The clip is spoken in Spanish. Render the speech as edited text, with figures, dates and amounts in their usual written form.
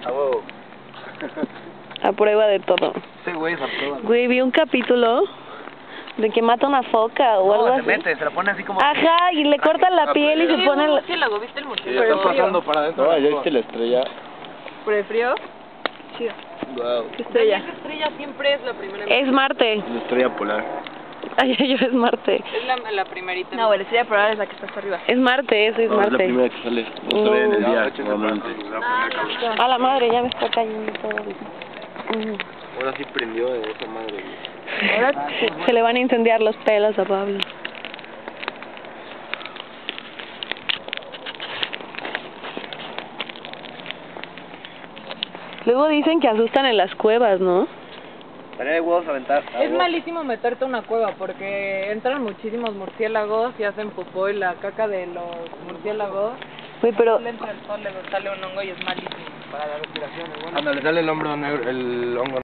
A huevo. A prueba de todo. Sí, güey, es a prueba. Güey, vi un capítulo de que mata una foca o algo se así. mete, se la pone así como... Ajá, y le cortan la piel y se pone... un murciélago, ¿viste el Sí, murciélago? está pasando para adentro. No, ya viste la estrella. ¿Por el frío? Chido. Wow. ¿Qué estrella? Esa estrella siempre es la primera. Es Marte. La estrella polar. Ay, yo es Marte. Es la primerita. No, la estrella polar es la que está hasta arriba. Es Marte, eso es No, es la Marte. primera que sale. No se ve en el día, normalmente. A la madre, ya me está cayendo todo. Ahora sí prendió de esa madre. Ahora se le van a incendiar los pelos a Pablo. Luego dicen que asustan en las cuevas, ¿no? Estaría de huevos aventar. Es malísimo meterte a una cueva porque entran muchísimos murciélagos y hacen popó y la caca de los murciélagos. Güey, pero... Le entra el sol, le sale un hongo y es malísimo para la respiración. Cuando le sale el hombro negro, el hongo